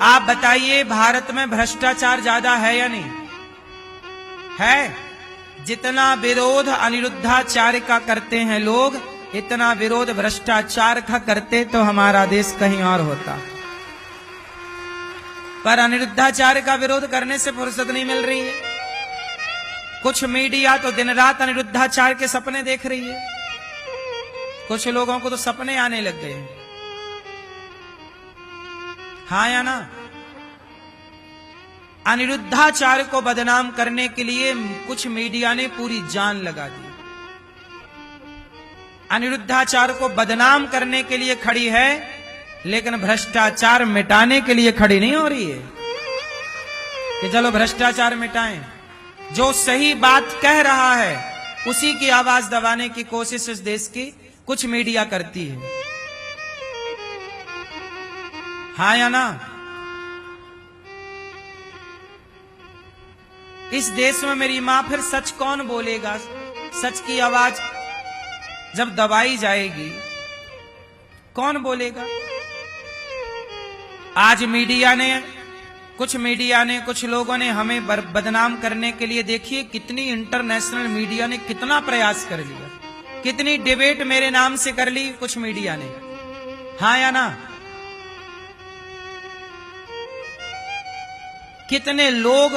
आप बताइए, भारत में भ्रष्टाचार ज्यादा है या नहीं है? जितना विरोध अनिरुद्धाचार्य का करते हैं लोग, इतना विरोध भ्रष्टाचार का करते तो हमारा देश कहीं और होता। पर अनिरुद्धाचार्य का विरोध करने से फुर्सत नहीं मिल रही है। कुछ मीडिया तो दिन रात अनिरुद्धाचार्य के सपने देख रही है, कुछ लोगों को तो सपने आने लग गए हैं। हाँ या ना? अनिरुद्धाचार्य को बदनाम करने के लिए कुछ मीडिया ने पूरी जान लगा दी। अनिरुद्धाचार्य को बदनाम करने के लिए खड़ी है, लेकिन भ्रष्टाचार मिटाने के लिए खड़ी नहीं हो रही है कि चलो भ्रष्टाचार मिटाएं। जो सही बात कह रहा है उसी की आवाज दबाने की कोशिश इस देश की कुछ मीडिया करती है। हाँ या ना? इस देश में मेरी मां फिर सच कौन बोलेगा? सच की आवाज जब दबाई जाएगी कौन बोलेगा? आज कुछ लोगों ने हमें बदनाम करने के लिए, देखिए कितनी इंटरनेशनल मीडिया ने कितना प्रयास कर लिया, कितनी डिबेट मेरे नाम से कर ली कुछ मीडिया ने। हाँ या ना? कितने लोग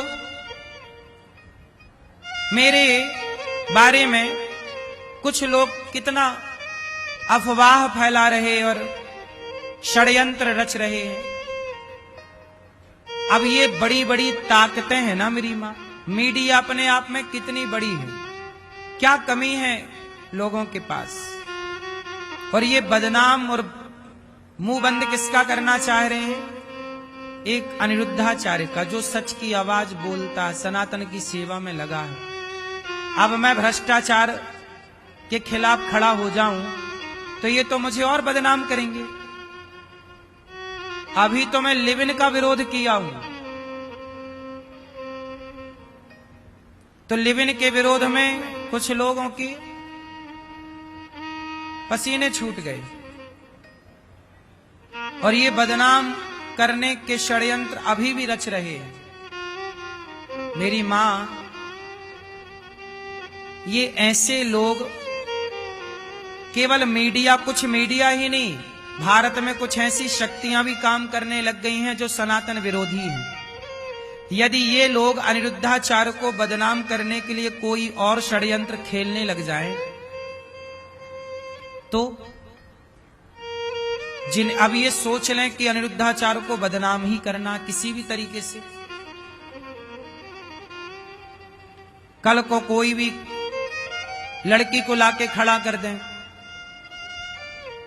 मेरे बारे में, कुछ लोग कितना अफवाह फैला रहे और षड्यंत्र रच रहे हैं। अब ये बड़ी बड़ी ताकतें हैं ना मेरी मां, मीडिया अपने आप में कितनी बड़ी है, क्या कमी है लोगों के पास? और ये बदनाम और मुंह बंद किसका करना चाह रहे हैं? एक अनिरुद्धाचार्य का, जो सच की आवाज बोलता, सनातन की सेवा में लगा है। अब मैं भ्रष्टाचार के खिलाफ खड़ा हो जाऊं तो ये तो मुझे और बदनाम करेंगे। अभी तो मैं लिव इन का विरोध किया हूं, तो लिव इन के विरोध में कुछ लोगों की पसीने छूट गए और ये बदनाम करने के षड्यंत्र अभी भी रच रहे हैं। मेरी मां, ये ऐसे लोग केवल मीडिया, कुछ मीडिया ही नहीं, भारत में कुछ ऐसी शक्तियां भी काम करने लग गई हैं जो सनातन विरोधी हैं। यदि ये लोग अनिरुद्धाचार्य को बदनाम करने के लिए कोई और षड्यंत्र खेलने लग जाएं, तो अब ये सोच लें कि अनिरुद्धाचार्य को बदनाम ही करना किसी भी तरीके से, कल को कोई भी लड़की को लाके खड़ा कर दें,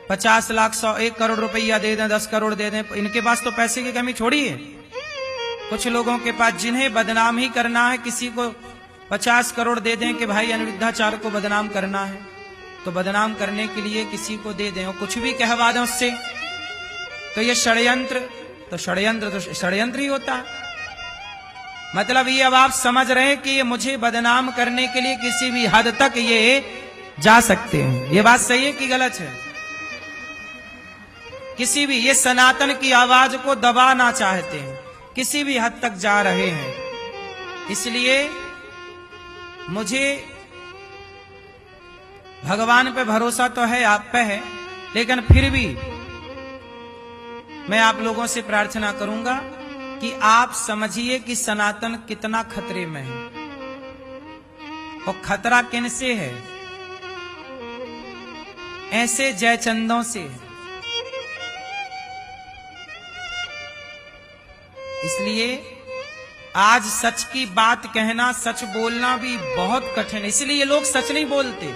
50 लाख 100 1 करोड़ रुपया दे दें, 10 करोड़ दे दें, इनके पास तो पैसे की कमी छोड़ी है। कुछ लोगों के पास जिन्हें बदनाम ही करना है, किसी को 50 करोड़ दे दें कि भाई अनिरुद्धाचार्य को बदनाम करना है, तो बदनाम करने के लिए किसी को दे दें और कुछ भी कहवा दें उससे, तो ये षड्यंत्र ही होता है। मतलब ये अब आप समझ रहे हैं कि ये मुझे बदनाम करने के लिए किसी भी हद तक ये जा सकते हैं। ये बात सही है कि गलत है? किसी भी, ये सनातन की आवाज को दबाना चाहते हैं, किसी भी हद तक जा रहे हैं। इसलिए मुझे भगवान पे भरोसा तो है, आप पे है, लेकिन फिर भी मैं आप लोगों से प्रार्थना करूंगा कि आप समझिए कि सनातन कितना खतरे में है। और खतरा किन से है? ऐसे जयचंदों से है। इसलिए आज सच की बात कहना, सच बोलना भी बहुत कठिन है, इसलिए लोग सच नहीं बोलते।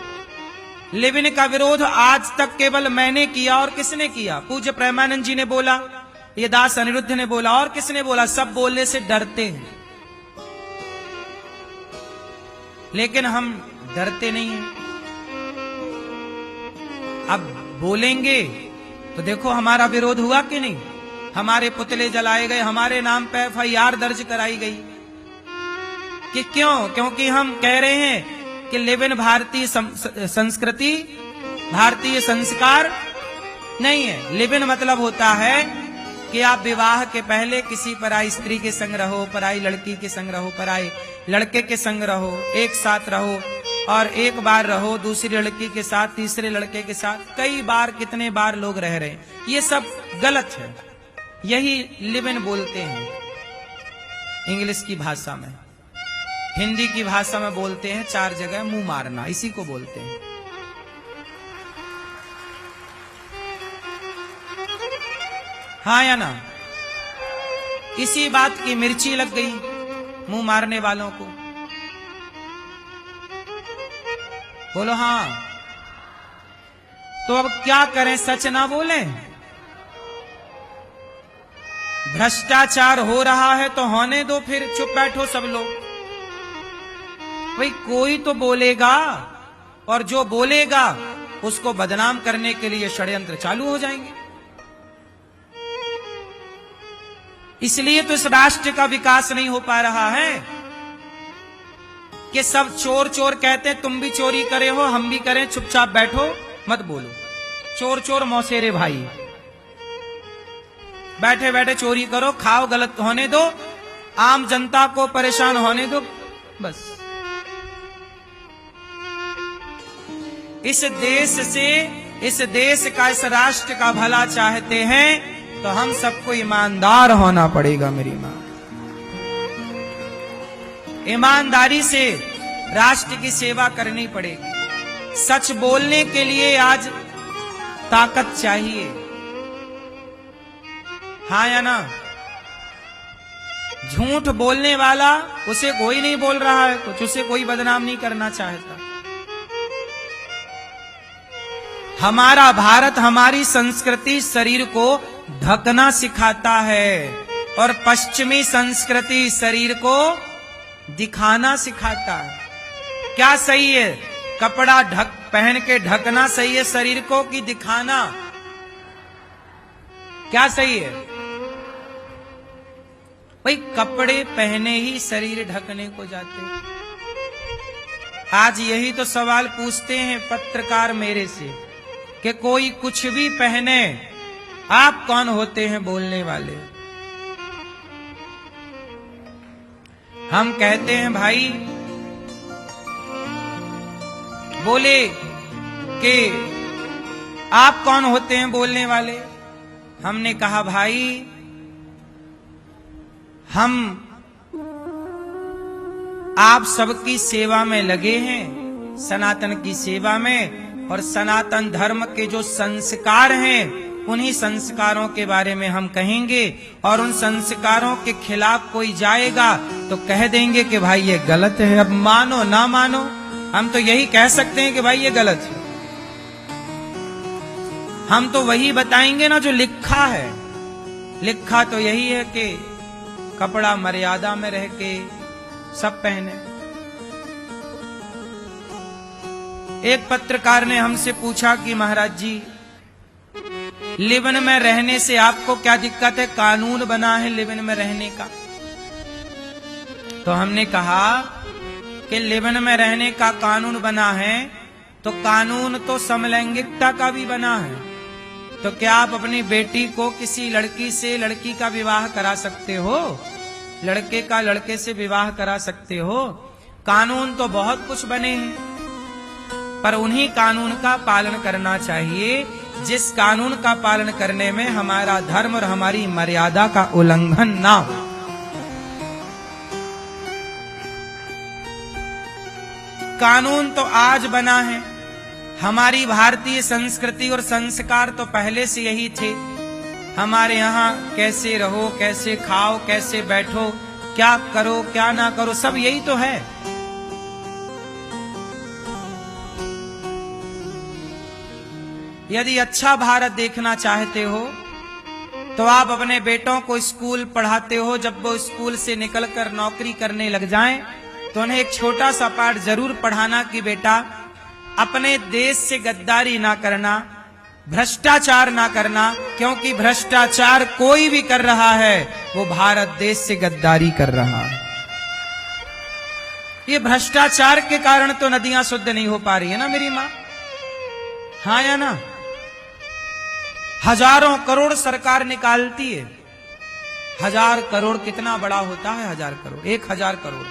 लिव इन का विरोध आज तक केवल मैंने किया, और किसने किया? पूज्य प्रेमानंद जी ने बोला, ये दास अनिरुद्ध ने बोला, और किसने बोला? सब बोलने से डरते हैं, लेकिन हम डरते नहीं हैं। अब बोलेंगे तो देखो हमारा विरोध हुआ कि नहीं, हमारे पुतले जलाए गए, हमारे नाम पे FIR दर्ज कराई गई। कि क्यों? क्योंकि हम कह रहे हैं कि लिव इन भारतीय संस्कृति, भारतीय संस्कार नहीं है। लिव इन मतलब होता है कि आप विवाह के पहले किसी पराई स्त्री के संग रहो, पराई लड़की के संग रहो, पराई लड़के के संग रहो, एक साथ रहो, और एक बार रहो दूसरी लड़की के साथ, तीसरे लड़के के साथ, कई बार, कितने बार लोग रह रहे हैं। ये सब गलत है। यही लिव इन बोलते हैं इंग्लिश की भाषा में। हिंदी की भाषा में बोलते हैं 4 जगह मुंह मारना, इसी को बोलते हैं। हाँ या ना? इसी बात की मिर्ची लग गई मुंह मारने वालों को। बोलो हाँ। तो अब क्या करें, सच ना बोलें? भ्रष्टाचार हो रहा है तो होने दो, फिर चुप बैठो सब लोग। भाई कोई तो बोलेगा, और जो बोलेगा उसको बदनाम करने के लिए षड्यंत्र चालू हो जाएंगे। इसलिए तो इस राष्ट्र का विकास नहीं हो पा रहा है कि सब चोर चोर कहते हैं, तुम भी चोरी करे हो, हम भी करें, चुपचाप बैठो, मत बोलो। चोर चोर मौसेरे भाई, बैठे बैठे चोरी करो, खाओ, गलत होने दो, आम जनता को परेशान होने दो, बस। इस देश का, इस राष्ट्र का भला चाहते हैं तो हम सबको ईमानदार होना पड़ेगा मेरी मां। ईमानदारी से राष्ट्र की सेवा करनी पड़ेगी। सच बोलने के लिए आज ताकत चाहिए, हाँ या ना? झूठ बोलने वाला, उसे कोई नहीं बोल रहा है कुछ, उसे कोई बदनाम नहीं करना चाहता। हमारा भारत, हमारी संस्कृति शरीर को ढकना सिखाता है, और पश्चिमी संस्कृति शरीर को दिखाना सिखाता है। क्या सही है? कपड़ा पहन के ढकना सही है शरीर को, कि दिखाना? क्या सही है भाई? कपड़े पहने ही शरीर ढकने को जाते हैं। आज यही तो सवाल पूछते हैं पत्रकार मेरे से कि कोई कुछ भी पहने, आप कौन होते हैं बोलने वाले? हम कहते हैं भाई, बोले कि आप कौन होते हैं बोलने वाले? हमने कहा भाई, हम आप सबकी सेवा में लगे हैं, सनातन की सेवा में, और सनातन धर्म के जो संस्कार हैं उन्हीं संस्कारों के बारे में हम कहेंगे, और उन संस्कारों के खिलाफ कोई जाएगा तो कह देंगे कि भाई ये गलत है। अब मानो ना मानो, हम तो यही कह सकते हैं कि भाई ये गलत है। हम तो वही बताएंगे ना जो लिखा है। लिखा तो यही है कि कपड़ा मर्यादा में रह के सब पहने। एक पत्रकार ने हमसे पूछा कि महाराज जी, लिव इन में रहने से आपको क्या दिक्कत है? कानून बना है लिव इन में रहने का। तो हमने कहा कि लिव इन में रहने का कानून बना है तो कानून तो समलैंगिकता का भी बना है। तो क्या आप अपनी बेटी को किसी लड़की से लड़की का विवाह करा सकते हो? लड़के का लड़के से विवाह करा सकते हो? कानून तो बहुत कुछ बने हैं, पर उन्हीं कानून का पालन करना चाहिए जिस कानून का पालन करने में हमारा धर्म और हमारी मर्यादा का उल्लंघन ना हो। कानून तो आज बना है, हमारी भारतीय संस्कृति और संस्कार तो पहले से यही थे। हमारे यहाँ कैसे रहो, कैसे खाओ, कैसे बैठो, क्या करो क्या ना करो, सब यही तो है। यदि अच्छा भारत देखना चाहते हो तो आप अपने बेटों को स्कूल पढ़ाते हो, जब वो स्कूल से निकलकर नौकरी करने लग जाएं तो उन्हें एक छोटा सा पाठ जरूर पढ़ाना कि बेटा अपने देश से गद्दारी ना करना, भ्रष्टाचार ना करना, क्योंकि भ्रष्टाचार कोई भी कर रहा है वो भारत देश से गद्दारी कर रहा है। ये भ्रष्टाचार के कारण तो नदियां शुद्ध नहीं हो पा रही है ना मेरी मां, हाँ या ना? हजारों करोड़ सरकार निकालती है 1000 करोड़ कितना बड़ा होता है? 1000 करोड़, 1000 करोड़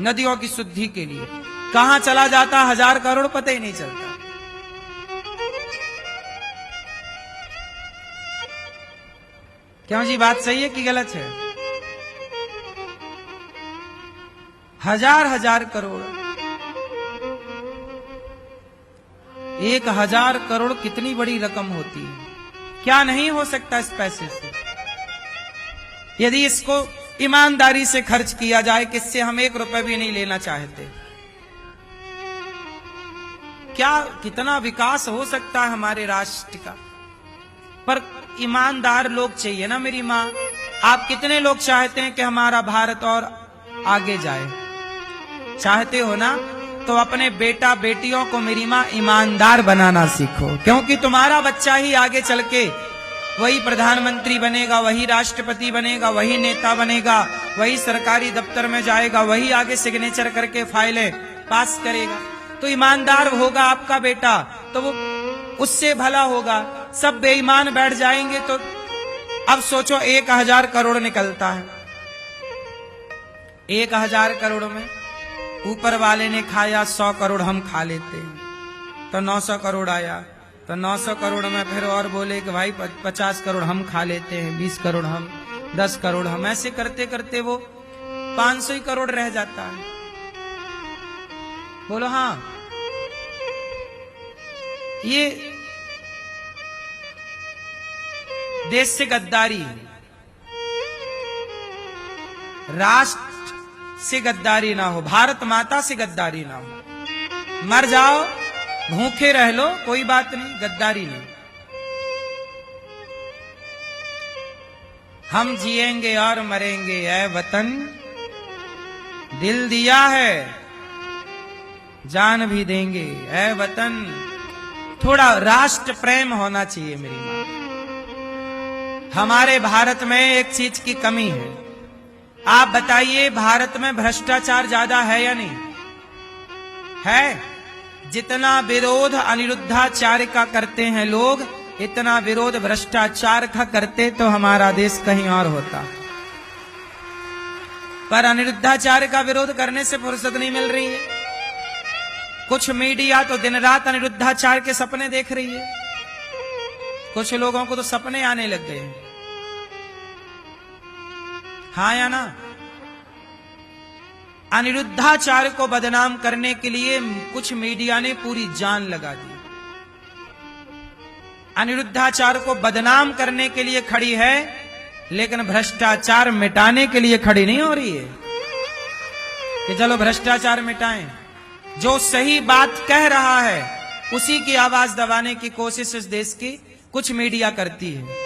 नदियों की शुद्धि के लिए कहां चला जाता 1000 करोड़ पता ही नहीं चलता। क्यों जी, बात सही है कि गलत है? 1000 करोड़, 1000 करोड़ कितनी बड़ी रकम होती है। क्या नहीं हो सकता इस पैसे से, यदि इसको ईमानदारी से खर्च किया जाए, किससे हम 1 रुपए भी नहीं लेना चाहते। क्या कितना विकास हो सकता है हमारे राष्ट्र का। पर ईमानदार लोग चाहिए ना मेरी माँ। आप कितने लोग चाहते हैं कि हमारा भारत और आगे जाए? चाहते हो ना? तो अपने बेटा बेटियों को मेरी माँ ईमानदार बनाना सीखो, क्योंकि तुम्हारा बच्चा ही आगे चल के वही प्रधानमंत्री बनेगा, वही राष्ट्रपति बनेगा, वही नेता बनेगा, वही सरकारी दफ्तर में जाएगा, वही आगे सिग्नेचर करके फाइलें पास करेगा। तो ईमानदार होगा आपका बेटा तो वो उससे भला होगा। सब बेईमान बैठ जाएंगे तो अब सोचो 1000 करोड़ निकलता है। 1000 करोड़ में ऊपर वाले ने खाया 100 करोड़ हम खा लेते हैं, तो 900 करोड़ आया। तो 900 करोड़ में फिर और बोले कि भाई 50 करोड़ हम खा लेते हैं, 20 करोड़ हम, 10 करोड़ हम, ऐसे करते करते वो 500 ही करोड़ रह जाता है। बोलो हाँ। ये देश से गद्दारी है, राष्ट्र से गद्दारी ना हो, भारत माता से गद्दारी ना हो। मर जाओ, भूखे रह लो, कोई बात नहीं, गद्दारी नहीं। हम जिएंगे और मरेंगे ऐ वतन, दिल दिया है जान भी देंगे ऐ वतन। थोड़ा राष्ट्र प्रेम होना चाहिए मेरी मां। हमारे भारत में एक चीज की कमी है। आप बताइए, भारत में भ्रष्टाचार ज्यादा है या नहीं है? जितना विरोध अनिरुद्धाचार्य का करते हैं लोग, इतना विरोध भ्रष्टाचार का करते तो हमारा देश कहीं और होता। पर अनिरुद्धाचार्य का विरोध करने से फुर्सत नहीं मिल रही है। कुछ मीडिया तो दिन रात अनिरुद्धाचार्य के सपने देख रही है, कुछ लोगों को तो सपने आने लग गए हैं। हाँ या ना? अनिरुद्धाचार्य को बदनाम करने के लिए कुछ मीडिया ने पूरी जान लगा दी। अनिरुद्धाचार्य को बदनाम करने के लिए खड़ी है, लेकिन भ्रष्टाचार मिटाने के लिए खड़ी नहीं हो रही है कि चलो भ्रष्टाचार मिटाएं। जो सही बात कह रहा है उसी की आवाज दबाने की कोशिश इस देश की कुछ मीडिया करती है।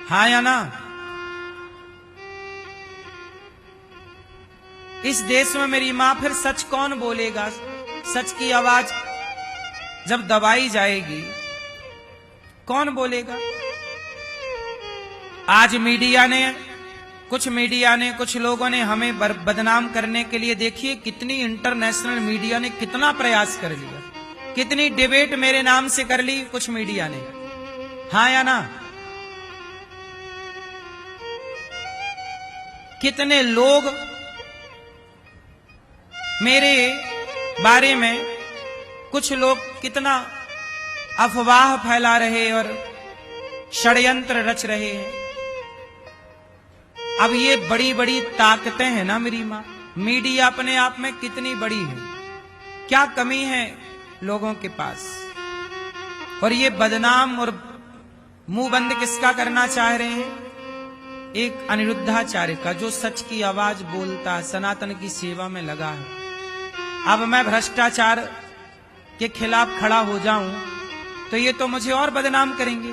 हाँ या ना? इस देश में मेरी मां फिर सच कौन बोलेगा? सच की आवाज जब दबाई जाएगी कौन बोलेगा? आज कुछ लोगों ने हमें बदनाम करने के लिए, देखिए कितनी इंटरनेशनल मीडिया ने कितना प्रयास कर लिया, कितनी डिबेट मेरे नाम से कर ली कुछ मीडिया ने। हाँ या ना? कितने लोग मेरे बारे में, कुछ लोग कितना अफवाह फैला रहे और षड्यंत्र रच रहे हैं। अब ये बड़ी बड़ी ताकतें हैं ना मेरी मां। मीडिया अपने आप में कितनी बड़ी है, क्या कमी है लोगों के पास। और ये बदनाम और मुंह बंद किसका करना चाह रहे हैं? एक अनिरुद्धाचार्य का, जो सच की आवाज बोलता है, सनातन की सेवा में लगा है। अब मैं भ्रष्टाचार के खिलाफ खड़ा हो जाऊं तो ये तो मुझे और बदनाम करेंगे।